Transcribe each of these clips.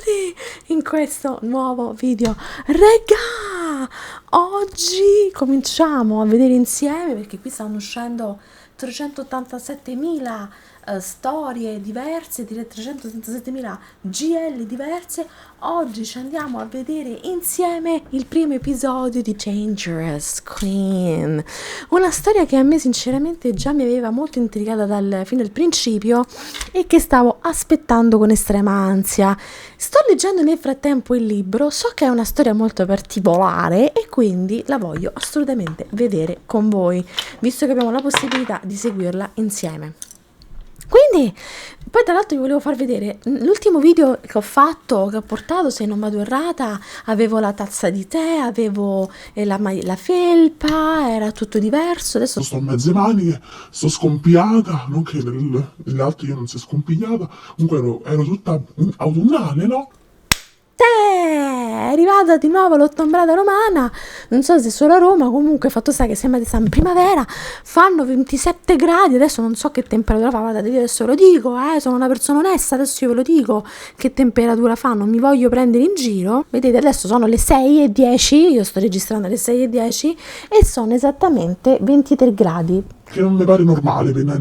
benvenuti in questo nuovo video. Regà, oggi cominciamo a vedere insieme, perché qui stanno uscendo 387.000 storie diverse, 387.000 GL diverse. Oggi ci andiamo a vedere insieme il primo episodio di Dangerous Queen, una storia che a me sinceramente già mi aveva molto intrigata fin dal principio e che stavo aspettando con estrema ansia. Sto leggendo nel frattempo il libro, so che è una storia molto particolare e quindi la voglio assolutamente vedere con voi, visto che abbiamo la possibilità di seguirla insieme. Quindi, poi tra l'altro vi volevo far vedere l'ultimo video che ho fatto, che ho portato, se non vado errata, avevo la tazza di tè, avevo la felpa, era tutto diverso. Adesso sto a mezze maniche, sto scompiata, non che nell'altro io non si è scompigliata, comunque ero tutta autunnale, no? è arrivata di nuovo l'ottombrata romana, non so se è solo a Roma, comunque fatto sta che sembra di stare in primavera, fanno 27 gradi, adesso non so che temperatura fa, guardate, io adesso ve lo dico, sono una persona onesta, adesso io ve lo dico che temperatura fa, non mi voglio prendere in giro. Vedete, adesso sono le 6:10, io sto registrando alle 6:10 e sono esattamente 23 gradi. Che non mi pare normale, è una,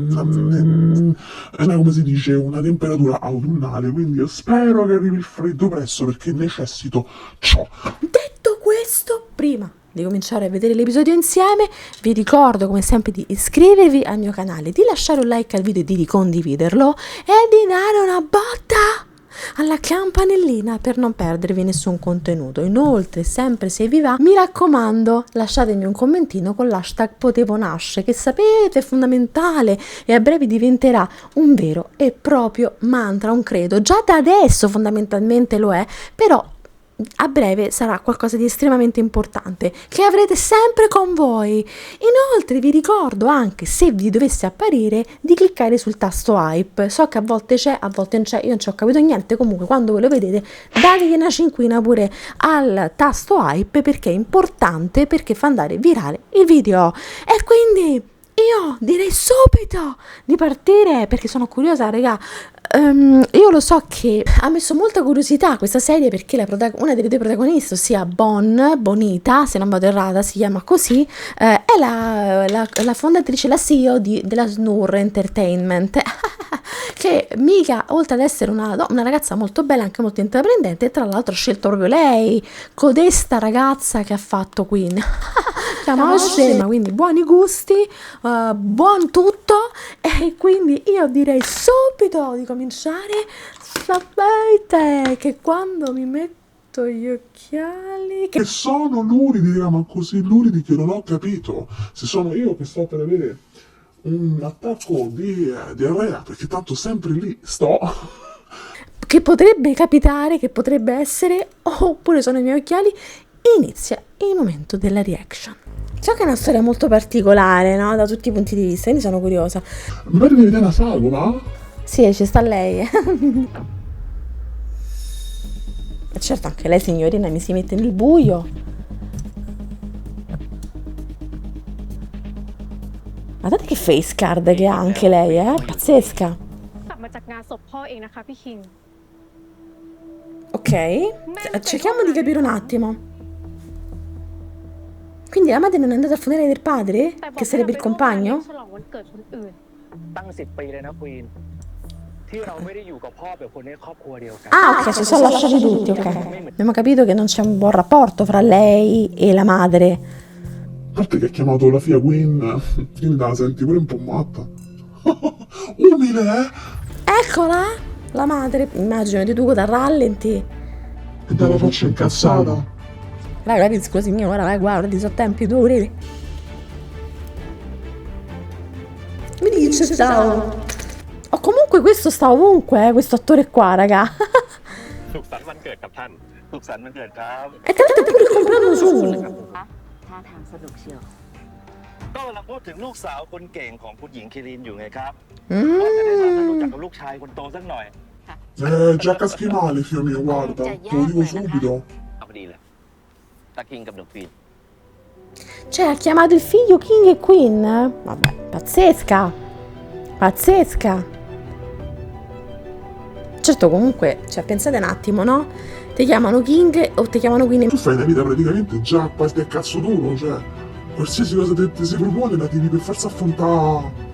come si dice, una temperatura autunnale, quindi io spero che arrivi il freddo presto perché necessito ciò. Detto questo, prima di cominciare a vedere l'episodio insieme, vi ricordo come sempre di iscrivervi al mio canale, di lasciare un like al video e di condividerlo e di dare una botta alla campanellina per non perdervi nessun contenuto. Inoltre, sempre se vi va, mi raccomando, lasciatemi un commentino con l'hashtag Potevo Nasce, che sapete è fondamentale e a breve diventerà un vero e proprio mantra, un credo. Già da adesso fondamentalmente lo è, però a breve sarà qualcosa di estremamente importante che avrete sempre con voi. Inoltre vi ricordo anche, se vi dovesse apparire, di cliccare sul tasto hype. So che a volte c'è, a volte non c'è, io non ci ho capito niente, comunque quando voi lo vedete dategli una cinquina pure al tasto hype, perché è importante, perché fa andare virale il video. E quindi io direi subito di partire perché sono curiosa, raga. Io lo so che ha messo molta curiosità questa serie perché una delle due protagoniste, ossia Bonita, se non vado errata si chiama così, è la fondatrice, la CEO della Snur Entertainment che mica, oltre ad essere una ragazza molto bella, anche molto intraprendente, e tra l'altro ha scelto proprio lei, codesta ragazza che ha fatto Queen. Chiamava scema, quindi buoni gusti, buon tutto, e quindi io direi subito di cominciare. Sapete che quando mi metto gli occhiali Che sono luridi, ma così luridi che non ho capito se sono io che sto per avere un attacco di diarrea, perché tanto sempre lì sto. Che potrebbe capitare, che potrebbe essere, oppure sono i miei occhiali. Inizia il momento della reaction. So che è una storia molto particolare, no? Da tutti i punti di vista, quindi sono curiosa. Mi pare di vedere una sagoma? Sì, ci sta lei. E certo, anche lei, signorina, mi si mette nel buio. Guardate che face card che ha anche lei, pazzesca. Ok, cerchiamo di capire un attimo. Quindi la madre non è andata al funerale del padre? Che sarebbe il compagno? Ah, ok, ci sono lasciati tutti, ok. Abbiamo capito che non c'è un buon rapporto fra lei e la madre. A parte che ha chiamato la figlia Queen, quindi la senti pure un po' matta. Umile, Eccola, la madre, immagino di tu da rallenti. E dalla faccia incazzata. Raga, scusi mio, guarda, di so tempi duri. Mi dice ciao. Oh, comunque questo sta ovunque, questo attore qua, raga. E tra l'altro è pure il compleanno suo. ท่าทางสนุกเชียว ก็กำลังพูดถึงลูกสาวคนเก่งของคุณหญิงคิรินอยู่ไงครับว่าจะได้มารู้จักกับลูกชายคนโตสักหน่อย Già caschi male, figlio mio, guarda, te lo dico subito. เอาพอดีเลยตาคิงกับเดอะควีน Cioè, ha chiamato il figlio King e Queen? Vabbè, pazzesca. Pazzesca. certo, comunque, cioè, pensate un attimo, no? Ti chiamano King o ti chiamano Queen? Tu fai una vita praticamente già a parte il cazzo duro, cioè qualsiasi cosa ti si propone la devi per forza affrontare.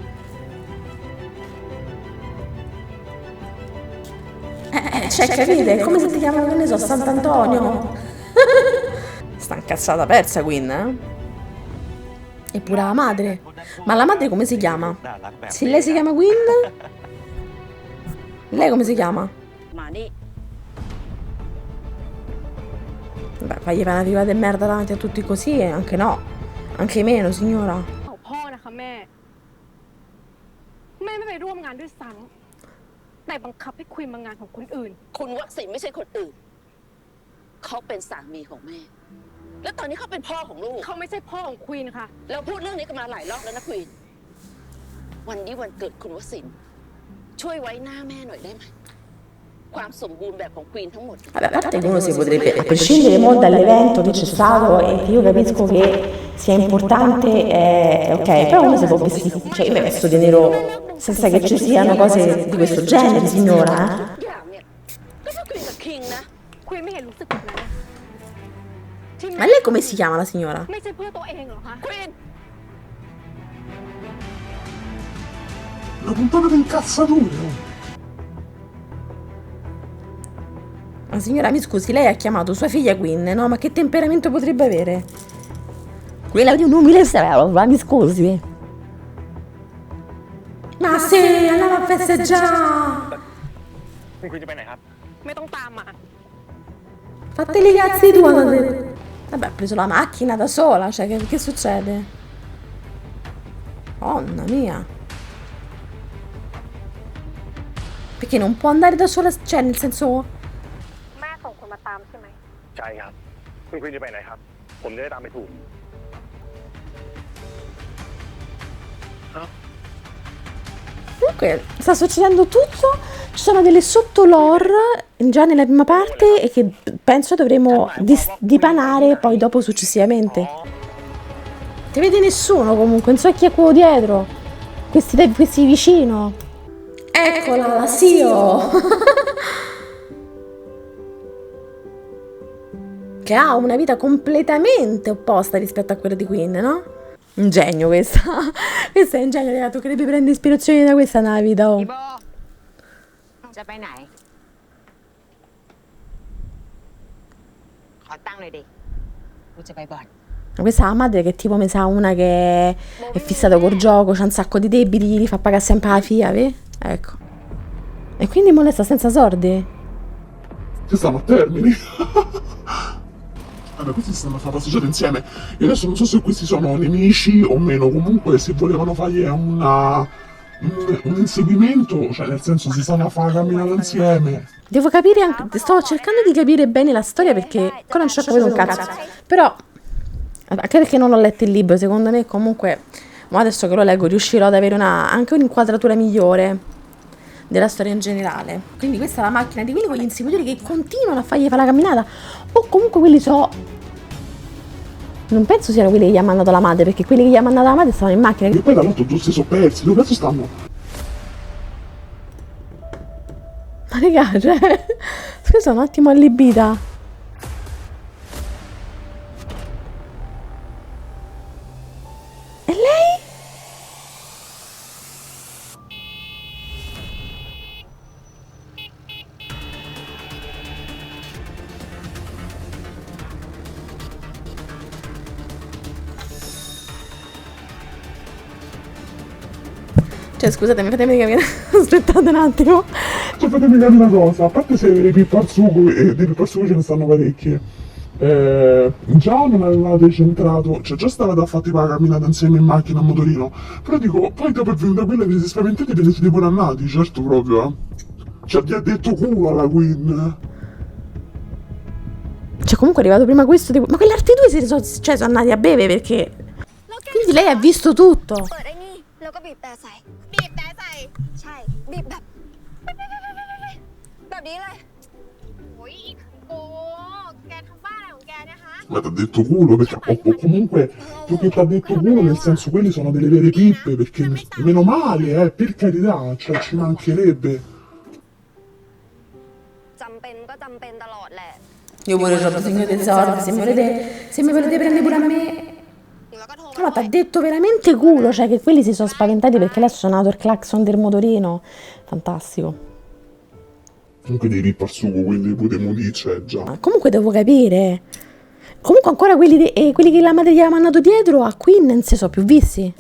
Cioè, capite? È come se ti chiamano, che ne so, Sant'Antonio. Sta incazzata persa, Queen, eh? Eppure la madre. Ma la madre come si chiama? Se lei si chiama Queen? Lei come si chiama? มานี่ Beh, fagli fare una figura di merda davanti a tutti così, anche no. Anche meno, signora. ของพ่อนะคะแม่ไม่ไปร่วมงานด้วยซ้ำแต่บังคับให้คุยมางานของคนอื่น คุณวสินทร์ไม่ใช่คนอื่น เขาเป็นสามีของแม่ แล้วตอนนี้เขาเป็นพ่อของลูก เขาไม่ใช่พ่อของควีนค่ะ เราพูดเรื่องนี้กันมาหลายรอบแล้วนะควีน วันนี้วันเกิดคุณวสินทร์ช่วยไว้หน้าแม่หน่อยได้ไหม ความสมบูรณ์แบบของควีนทั้งหมด Vabbè, a parte che uno si potrebbe, a prescindere molto dall'evento che c'è stato e che io capisco che sia importante, ok, però uno si può vestire, cioè io mi vesto di nero senza che ci siano cose di questo genere, signora. อย่างเนี่ยก็เพราะควีนกับคิงนะ ควีนไม่เห็นรู้สึกแบบนั้นนะที่ Ma lei come si chiama la signora? ไม่ใช่เพื่อตัวเองเหรอคะ ควีน La puntata del cazzatore, oh. Ma signora, mi scusi, lei ha chiamato sua figlia Queen, no? Ma che temperamento potrebbe avere? Quella di un umile servo, ma mi scusi. Ma sì, andava a festeggiare! คุณควีนจะไปไหนครับ ไม่ต้องตามมา Fate i cazzi tuoi! Vabbè, ha preso la macchina da sola, cioè che succede? Donna mia! Perché non può andare da sola, cioè nel senso... แม่ส่งคนมาตามใช่ไหม ใช่ครับ คุณควีนจะไปไหนครับ ผมจะได้ตามไปถูก Comunque sta succedendo tutto, ci sono delle sottolore già nella prima parte e che penso dovremo dipanare poi dopo successivamente. Ti vede nessuno comunque, non so chi è quello dietro, questi vicino. Eccola, la Sio! Che ha una vita completamente opposta rispetto a quella di Queen, no? Un genio questa. Questa è un genio, ragazzi, che devi prendere ispirazione da questa nella vita, oh. พี่โบจะไปไหน ขอตั้งหน่อยดิ กูจะไปบ่อน Ma questa è la madre che tipo mi sa una che è fissata col gioco, c'ha un sacco di debiti, li fa pagare sempre la FIA, vedi? Ecco. E quindi molesta senza soldi? Che stanno a termini. Vabbè, questi stanno a fare passeggiate insieme. Io adesso non so se questi sono nemici o meno, comunque se volevano fare un inseguimento, cioè nel senso si stanno a fare camminare insieme. Devo capire anche, sto cercando di capire bene la storia perché ancora non ci ho capito un cazzo. Però, anche perché non ho letto il libro, secondo me comunque, ma adesso che lo leggo riuscirò ad avere anche un'inquadratura migliore della storia in generale. Quindi questa è la macchina di quelli con gli inseguitori che continuano a fargli fare la camminata. O comunque quelli non penso siano quelli che gli ha mandato la madre, perché quelli che gli ha mandato la madre stavano in macchina. E poi da l'altro tutti si sono persi, dove cazzo stanno? Ma raga, cioè, scusa, un attimo allibita. E lei? Cioè, scusatemi, fatemi capire. Aspettate un attimo. Cioè, fatemi capire una cosa, a parte se dei pippo al sugo, e dei pippo al sugo ce ne stanno parecchie. Già non avevate centrato, cioè già stavate a fare la camminata insieme in macchina a motorino, però dico, poi dopo è venuta quella che vi siete spaventati e ve ne siete pure andati, certo proprio, eh. Cioè ti ha detto culo alla Queen. Cioè, comunque è arrivato prima questo. Ma quell'arte 2 sono andati a bere perché. Quindi lei ha visto tutto. เปิดไอ้นี่แล้วก็บีบแต่ใส่ บีบแต่ใส่ ใช่ บีบแบบแบบนี้เลยโอ้ยโอ้แกทำบ้าอะไรของแกเนี่ยฮะ Ma ti ha detto culo perché o comunque più che ti ha detto culo nel senso quelli sono delle vere pippe perché meno male per carità, cioè ci mancherebbe. ก็จำเป็นตลอดแหละ Io pure c'ho bisogno di tesoro, se mi volete prendere pure a me. แล้วก็โทร No, ma t'ha detto veramente culo, cioè che quelli si sono spaventati perché lei ha suonato il clacson del motorino. Fantastico. Comunque devi ripar sugo, quindi potremmo dire c'è già. Ma comunque devo capire. Comunque ancora quelli che la madre gli aveva mandato dietro a Queen non si sono più visti.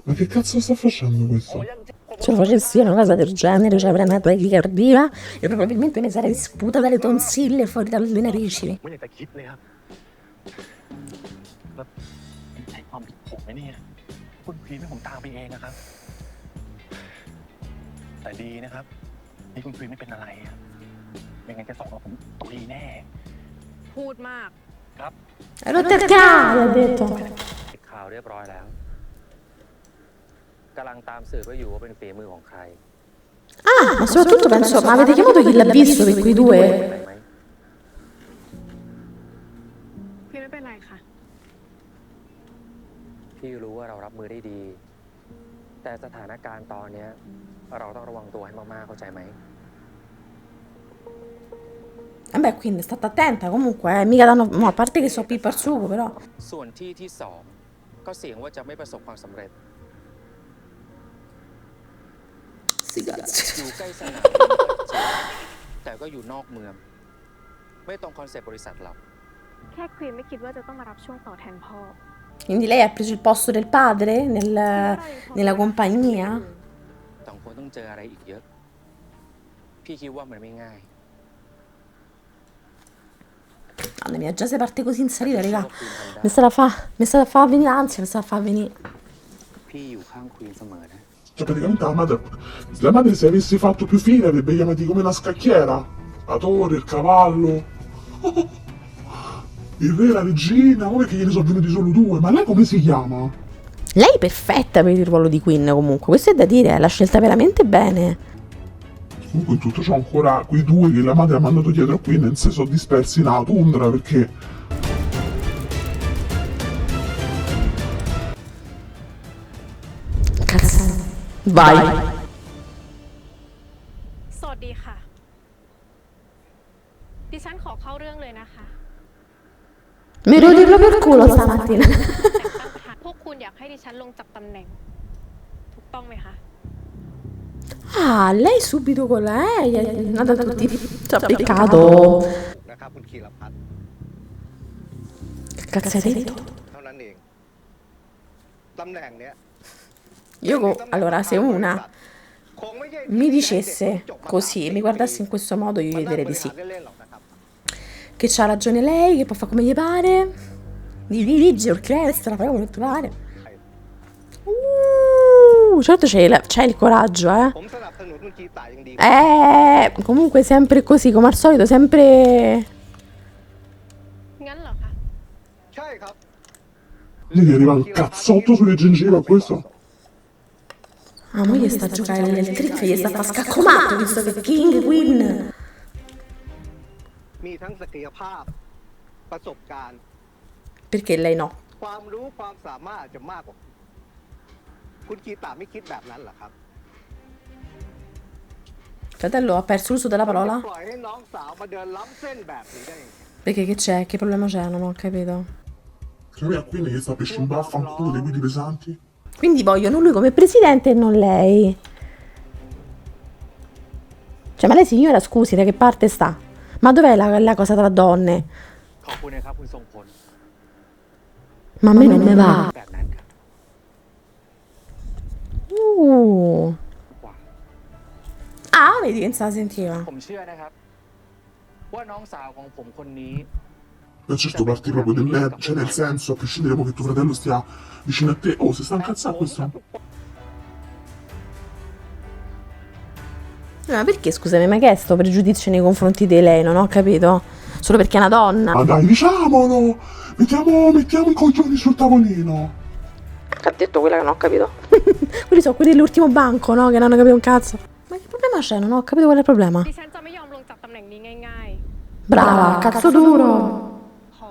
Ma che cazzo sta facendo questo? Se lo facessi io una cosa del genere, cioè avrei una tachicardia e probabilmente mi sarei sputa dalle tonsille fuori dalle narici. ไม่อยากจะคิดเลยครับแล้วใช่ความผิดผมไหมเนี่ยคุณควีนให้ผมตามไปเองนะครับ แต่ดีนะครับที่คุณควีนไม่เป็นอะไรอะไม่งั้นจะส่งเราผมตุยแน่ พูดมาก ครับ Ero attaccata, ha detto. ข่าวเรียบร้อยแล้วกำลังตามสืบว่าอยู่ว่าเป็นฝีมือของใคร Ah, ma soprattutto penso, ma avete chiamato chi l'ha visto per quei due? ไปไหม พี่ไม่เป็นไรค่ะ พี่รู้ว่าเรารับมือได้ดี แต่สถานการณ์ตอนเนี้ยเราต้องระวังตัวให้มากๆเข้าใจไหม Vabbè, quindi state attenta comunque, mica danno, no, a parte che so pippa al sugo, però. ส่วนที่ที่สองก็เสี่ยงว่าจะไม่ประสบความสำเร็จ Sti cazzi. อยู่ใกล้สนามแต่ก็อยู่นอกเมือง ไม่ตรงคอนเซ็ปต์บริษัทเรา แค่ควีนไม่คิดว่าจะต้องมารับช่วงต่อแทนพ่อ Quindi lei ha preso il posto del padre nella compagnia? สองคนต้องเจออะไรอีกเยอะ พี่คิดว่ามันไม่ง่าย Mamma mia, già se parte così in salita, raga. Mi sta da fa venire ansia, mi sta da fa venire. พี่อยู่ข้างควีนเสมอนะ Cioè praticamente la madre se avessi fatto più fine avrebbe chiamati come una scacchiera. La torre, il cavallo. Il re, la regina, come che gliene sono venuti solo due? Ma lei come si chiama? Lei è perfetta per il ruolo di Queen comunque, questo è da dire, l'ha scelta veramente bene. Comunque in tutto ciò ancora quei due che la madre ha mandato dietro qui non si sono dispersi nella tundra perché Cazzo. Vai. สวัสดีค่ะ ดิฉันขอเข้าเรื่องเลยนะคะ Mi rodi proprio il culo stamattina. พวกคุณอยากให้ดิฉันลงจากตำแหน่ง ถูกต้องไหมคะ Ah, lei subito con lei, è andata tutti. Ci ha peccato. นะครับคุณคีรพัฒน์ Che cazzo hai detto? เท่านั้นเอง ตำแหน่งเนี้ย Allora, se una คงไม่ใช่ mi dicesse così e mi guardasse in questo modo, io gli direi di sì. เล่นๆหรอกนะครับ Che c'ha ragione lei, che può fare come gli pare. Dirige orchestra, fai come ti pare. Certo c'è il coraggio, eh. ผมสนับสนุนคุณคีตาอย่างดี Comunque sempre così, come al solito, sempre. งั้นเหรอคะ ใช่ครับ lì gli arriva un cazzotto sulle gengive a questo. Ah, ma gli sta a giocare nel trick, gli sta a fare scaccomato, visto che King, Queen. มีทั้งศักยภาพ ประสบการณ์ Perché lei no? ความรู้ความสามารถจะมากกว่าคุณคีตาไม่คิดแบบนั้นเหรอครับ Fratello, ha perso l'uso della จะ parola? ปล่อยให้น้องสาวมาเดินล้ำเส้นแบบนี้ได้ยังไง Perché che c'è? Che problema c'è? Non ho capito. Secondo me a Queen gli sta pesce in baffa ancora dei guidi pesanti. Quindi vogliono lui come presidente e non lei. Cioè, ma lei signora, scusi, da che parte sta? Ma dov'è la cosa tra donne? ขอบคุณนะครับคุณทรงพล Ma a me non me va. แบบนั้นครับ กว่า Ah, vedi che non se la sentiva. ผมเชื่อนะครับ ว่าน้องสาวของผมคนนี้ Ma certo parti proprio del nervo, cioè nel senso, a prescindere poi che tuo fratello stia vicino a te. Oh, si sta incazzando questo. Ma perché, scusami, ma che è sto pregiudizio nei confronti di lei? Non ho capito. Solo perché è una donna. Ma dai, diciamolo! Mettiamo i coglioni sul tavolino. Che ha detto quella che non ho capito. Quelli sono quelli dell'ultimo banco, no? Che non hanno capito un cazzo. Ma che problema c'è? Non ho capito qual è il problema. ดิฉันจะไม่ยอมลงจากตำแหน่งนี้ง่าย Brava, cazzo duro. ๆ พอ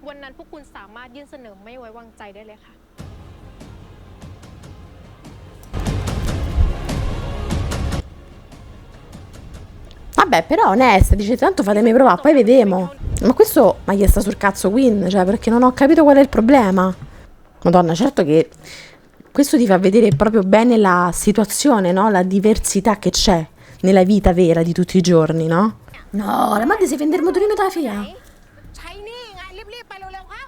วันนั้นพวกคุณสามารถยื่นเสนอไม่ไว้วางใจได้เลยค่ะ Ah, Vabbè, però onesta, dice tanto fatemi provare, poi vedremo. Ma questo ma gli sta sul cazzo Queen, cioè perché non ho capito qual è il problema. Madonna, certo che questo ti fa vedere proprio bene la situazione, no? La diversità che c'è nella vita vera di tutti i giorni, no? No, la madre si vende il motorino dalla figlia. ใช้หนี่ไงรีบๆไปเร็วๆเข้า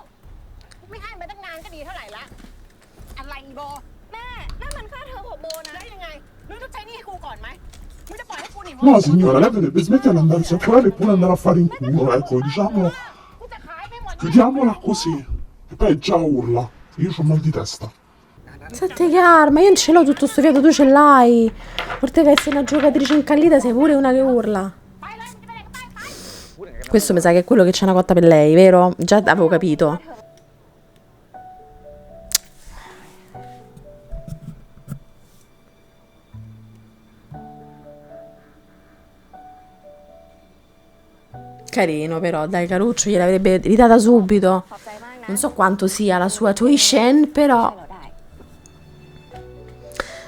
ไม่ให้มาตั้งนานก็ดีเท่าไหร่ละอะไรโบแม่นั่นมันค่าเทอมของโบนะได้ยังไงนุ้ยต้องใช้หนี่ให้กูก่อนไหมมึงจะปล่อยให้กูหนี No signora, lei dovrebbe smettere di andarsi a curare e pure andare a fare in culo, ecco, diciamo, กูจะขายไปหมด chiudiamola così. E poi già urla, io ho mal di testa. Senti calma, io non ce l'ho tutto sto fiato, tu ce l'hai. Oltre che essere una giocatrice incallita, sei pure una che urla. Questo mi sa che è quello che c'è una cotta per lei, vero? Già avevo capito. Carino però, dai, Caruccio gliel'avrebbe ridata subito. Non so quanto sia la sua tuition, però...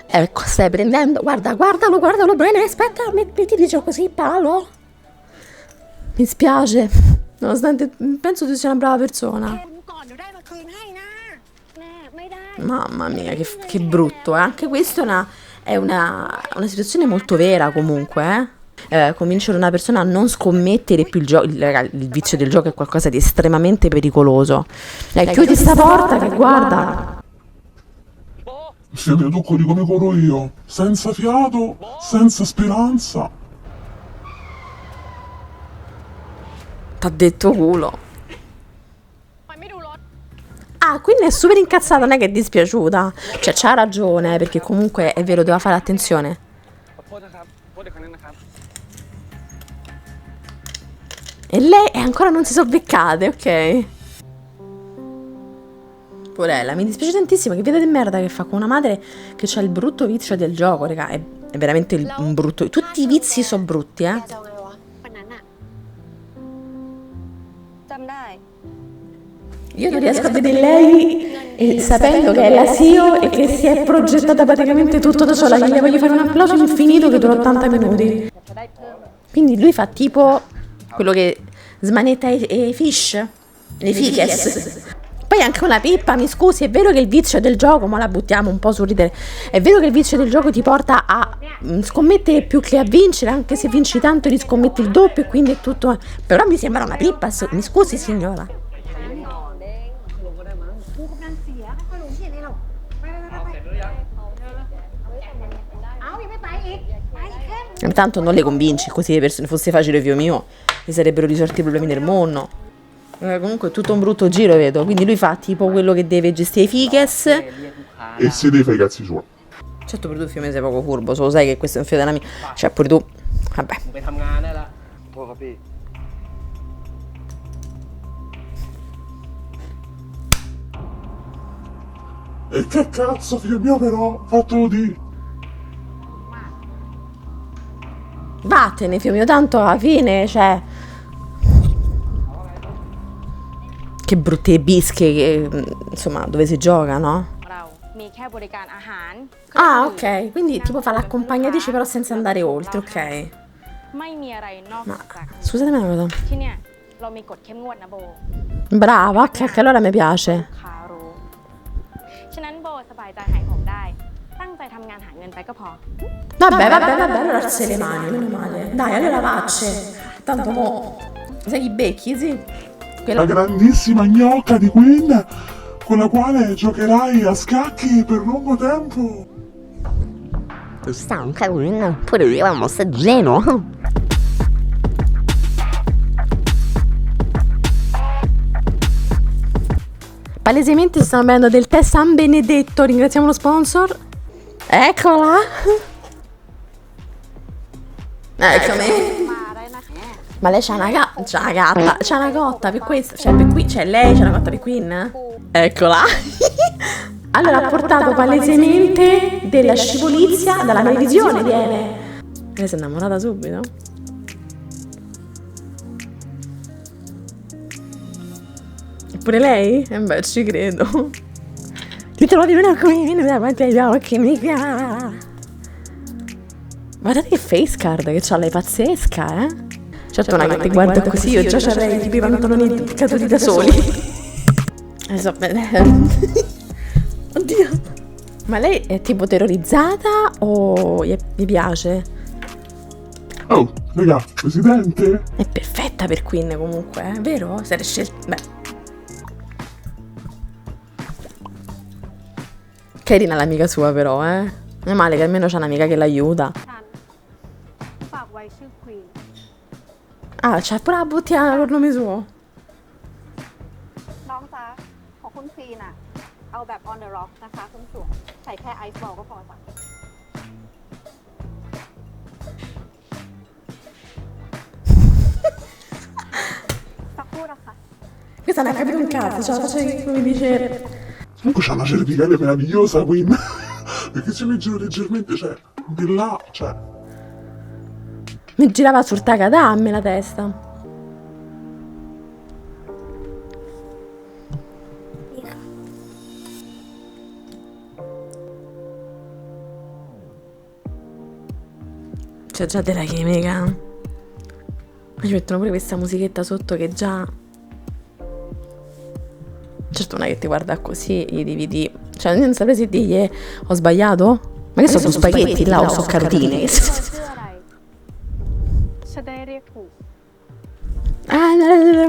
Ecco, stai prendendo... Guarda, guardalo bene, aspetta, ti dico così, palo. Mi spiace, nonostante penso tu sia una brava persona. กูก่อนเดี๋ยวได้มาคืนให้นะแม่ไม่ได้ Mamma mia, che brutto. Anche questa è una situazione molto vera comunque, convincere una persona a non scommettere più il gioco. Il vizio del gioco è qualcosa di estremamente pericoloso. Chiudi sta porta che guarda. Se mi tocco di come corro io, senza fiato, senza speranza. T'ha detto culo. มันไม่ดูรถ Ah, quindi è super incazzata, non è che è dispiaciuta. Cioè, c'ha ragione, perché comunque è vero, doveva fare attenzione. ขอโทษนะครับโทษอีกครั้งนึงนะครับ E lei ancora non si sono beccate, ok? Porella, mi dispiace tantissimo, che vita di merda che fa con una madre che c'ha il brutto vizio del gioco, raga. È veramente un brutto... Tutti i vizi sono brutti, แกจะเอาไงวะวันนั้นอะจำได้ Io non riesco a vedere lei sapendo che è la CEO e che si è progettata praticamente tutto da sola. Gli voglio fare un applauso infinito che dura 80 minuti. Quindi lui fa tipo quello che smanetta i fish, le fiches. Poi anche una pippa, mi scusi, è vero che il vizio del gioco, ma la buttiamo un po' sul ridere, è vero che il vizio del gioco ti porta a scommettere più che a vincere, anche se vinci tanto ti scommetti il doppio e quindi è tutto... Però mi sembra una pippa, mi scusi signora. กูกำลังเสียก็หลงเสียเลยหรอกไปเอายังไม่ไปอีกไปอีกแค่ Intanto non le convinci, così le persone fosse facile figlio mio, mi sarebbero risolti i problemi del mondo. Comunque è tutto un brutto giro, vedo. Quindi lui fa tipo quello che deve gestire i fiches. E si deve fare i cazzi suoi. Certo, pure tu fiume sei poco furbo, solo sai che questo è un figlio della mia. Cioè, pure tu. Vabbè. ไปทำงานได้ละโทษครับพี่ E che cazzo, figlio mio, però, fatelo di... Vattene, figlio mio, tanto alla fine, cioè... Che brutte bische, che, insomma, dove si gioca, no? เรามีแค่บริการอาหาร Ah, ok, quindi tipo fa l'accompagnatrice però senza andare oltre, ok. ไม่มีอะไรนอก Ma จาก scusatemi una cosa. ที่เนี่ยเรามีกฎเข้มงวดนะโบ Brava, ok, allora mi piace. คารู้ฉะนั้นโบสบายใจหายผมได้ ตั้งใจทำงานหาเงินไปก็พอ Vabbè, allora alzi le mani, meno male. Dai, allora vacce. Tanto mo... Sai i becchi, sì? La grandissima gnocca di Queen, con la quale giocherai a scacchi per lungo tempo. Questa è un carino, pure io un massaggino. Palesemente ci stanno bevendo del tè San Benedetto, ringraziamo lo sponsor. Eccola! Eccomi! Ma lei c'ha una gatta, c'ha una cotta per questo, cioè per qui, cioè lei c'ha una cotta per Queen? Eccola! Allora ha portato palesemente della scivolizia dalla televisione, viene. Lei si è innamorata subito. Pure lei? Beh, ci credo. Ti trovi una Queen davanti agli occhi, mica. Guardate che face card che c'ha, lei pazzesca, eh? Certo, una che ti guarda così, io già c'avrei tipo i pantaloni caduti da soli. Oddio. Ma lei è tipo terrorizzata o gli piace? Oh, raga, presidente? È perfetta per Queen comunque, vero? Se l'è scelta... Beh. Carina l'amica sua però, eh? Non è male che almeno c'ha un'amica che l'aiuta. ฝากไว้ชื่อควีน Ah, c'ha pure la bottiglia col nome suo. น้องจ๊ะของคุณควีนอะเอาแบบ on the rock นะคะคุณสวมใส่แค่ไอซ์บอลก็พอจ้ะสักครู่นะคะ Questa non ha capito un cazzo, ce la faccio come dice... Comunque c'ha una cervicale meravigliosa, Queen. Perché se mi giro leggermente, cioè, di là, cioè... Mi girava sul tagadam la testa. C'è già della chimica. Ci mettono pure questa musichetta sotto che già... Certo, una che ti guarda così, gli dividi... Cioè, non saprei se digli ho sbagliato? Ma che sono spaghetti là o sono carotine? ชื่ออะไรฉันได้เรียกถูก Ah, no, no, no.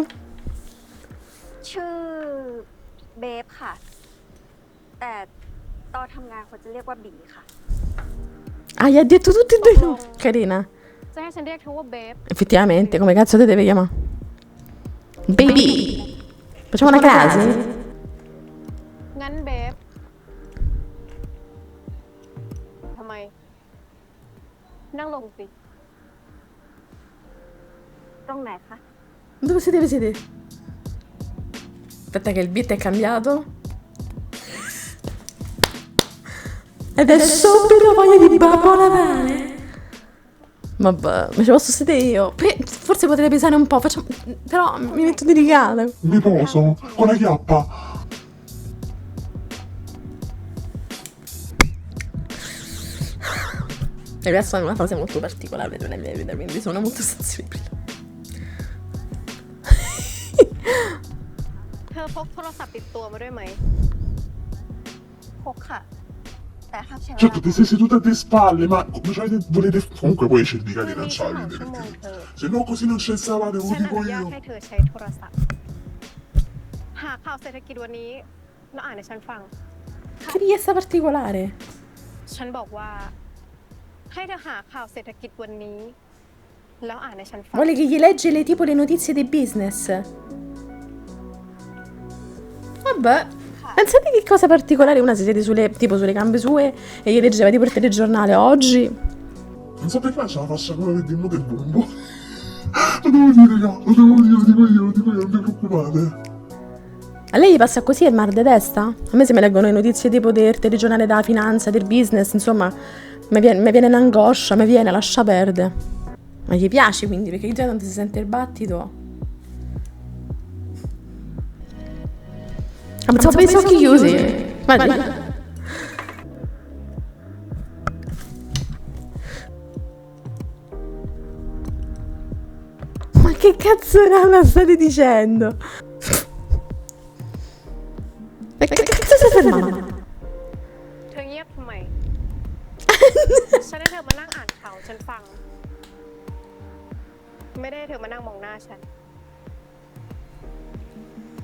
ชื่อเบฟค่ะ แต่ตอนทำงานเขาจะเรียกว่าบีค่ะ Ah, gli ha detto tutti e due i nomi. Carina. จะให้ฉันเรียกเธอว่าเบฟ Effettivamente, come cazzo te deve chiamare? Baby. Facciamo una crasi? งั้นเบฟทำไม นั่งลงสิ ตรงไหนคะ Dove siete? Siete? Aspetta che il beat è cambiato. Ed è subito voglia di Babbo Natale. Vabbè, ma ci posso sedere io? Forse potrei pesare un po', però mi metto delicata. Mi poso, con la chiappa. E questa è una fase molto particolare della mia vita, quindi sono molto sensibile. เธอพกโทรศัพท์ติดตัวมาด้วยไหม พกค่ะ แต่ห้ามใช้เวลา Certo, ti sei seduta a te spalle, ma volete... Comunque poi cercare di lanciare, perché... Se no così non ci stavate, ve ฉั lo นอ dico นุญาต io. ให้เธอใช้โทรศัพท์ หาข่าวเศรษฐกิจวันนี้แล้วอ่านให้ฉันฟัง Che richiesta particolare. ฉันบอกว่า ให้เธอหาข่าวเศรษฐกิจวันนี้ แล้วอ่านให้ฉันฟัง Vuole che gli legge tipo le notizie dei business. Vabbè. Pensate che cosa particolare, una si siede tipo sulle gambe sue e gli leggeva tipo il telegiornale oggi. Non so perché c'è la fascia come per dirlo del bombo. Lo devo dire, raga, lo dico io, non vi preoccupate. A lei gli passa così il mal di testa? A me se mi leggono le notizie tipo del telegiornale della finanza, del business, insomma, mi viene un'angoscia, mi viene, lascia perdere. Ma gli piace quindi, perché già tanto si sente il battito. Ma sono per gli occhi chiusi. Guarda. Ma che cazzo state dicendo? Ma che cazzo stai fermando? เธอเงียบทำไม ฉันให้เธอมานั่งอ่านข่าวฉันฟัง ไม่ได้ให้เธอมานั่งมองหน้าฉัน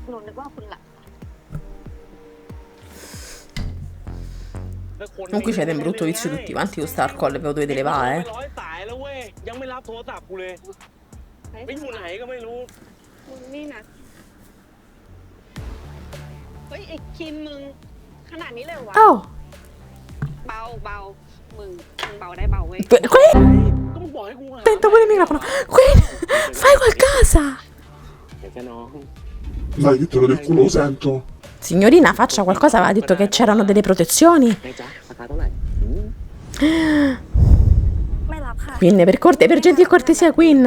หนูนึกว่าคุณหลับ Comunque c'è un brutto vizio tutti quanti con sta alcol, ve lo dovete levare, ร้อยสายแล้วเว้ย ยังไม่รับโทรศัพท์กูเลยไปอยู่ไหนก็ไม่รู้ มึงนี่นะ เฮ้ยไอ้คิมมึง ขนาดนี้เลยเหรอวะ Oh! เบาเบามึงเบาได้เบาเว้ย Queen! ก็มึงบอกให้กูหา Spento pure il microfono. Queen! Fai qualcosa! เดี๋ยวจะน้อง Dai, che te lo del culo, lo sento. Signorina, faccia qualcosa, aveva detto che c'erano delle protezioni. ไงจ๊ะราคาเท่าไหร่ ไม่รับค่ะ Queen, per gentil cortesia, Queen.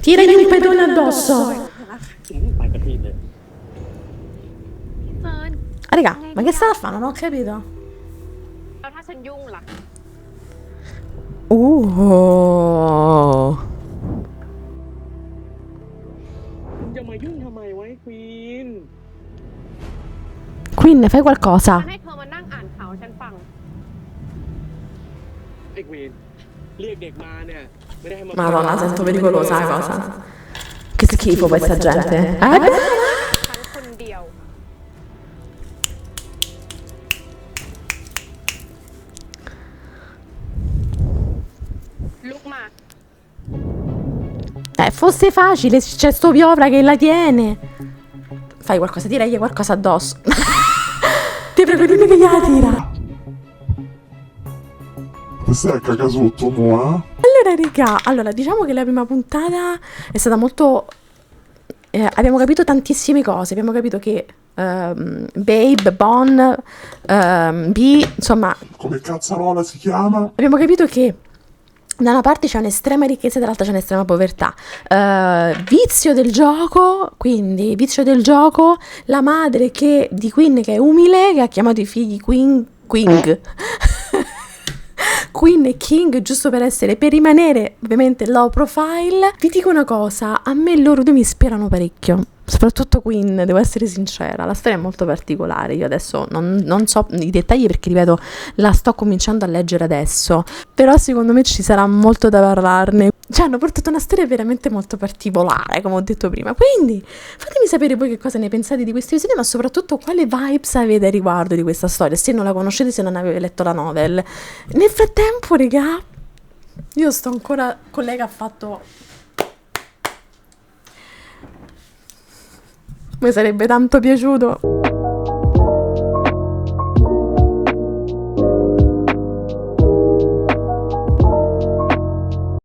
Tiragli un pedone addosso. ไปกระทีเลย เฟิร์น Ah, raga, ma che stava a fare? Non ho capito. แล้วถ้าฉันยุ่งล่ะ จะมายุ่งทำไมไว้ควีน Queen, fai qualcosa. ให้เธอมานั่งอ่านข่าวฉันฟัง ไอ้ควีนเรียกเด็กมาเนี่ยไม่ได้ให้มา Madonna, sento pericolosa la cosa. Che schifo questa gente. ฉันคนเดียว ลุกมา Fosse facile, c'è sto Piovra che la tiene. Fai qualcosa, tiragli qualcosa addosso. Ti prego, dimmi che gliela tira. Ti stai a cagare sotto, mo, eh? Allora, raga, diciamo che la prima puntata è stata molto... abbiamo capito tantissime cose. Abbiamo capito che Babe, Bon, B, insomma... Come cazzarola si chiama? Abbiamo capito che da una parte c'è un'estrema ricchezza e dall'altra c'è un'estrema povertà. Vizio del gioco, quindi vizio del gioco, la madre di Queen che è umile, che ha chiamato i figli Queen e King, giusto per rimanere ovviamente low profile. Vi dico una cosa, a me loro due mi ispirano parecchio, soprattutto Queen, devo essere sincera, la storia è molto particolare, io adesso non so i dettagli perché, ripeto, la sto cominciando a leggere adesso, però secondo me ci sarà molto da parlarne. Cioè, hanno portato una storia veramente molto particolare, come ho detto prima. Quindi fatemi sapere voi che cosa ne pensate di questi episodi, ma soprattutto quale vibes avete a riguardo di questa storia, se non la conoscete, se non avete letto la novel. Nel frattempo, regà, io sto ancora con lei che ha fatto... Mi sarebbe tanto piaciuto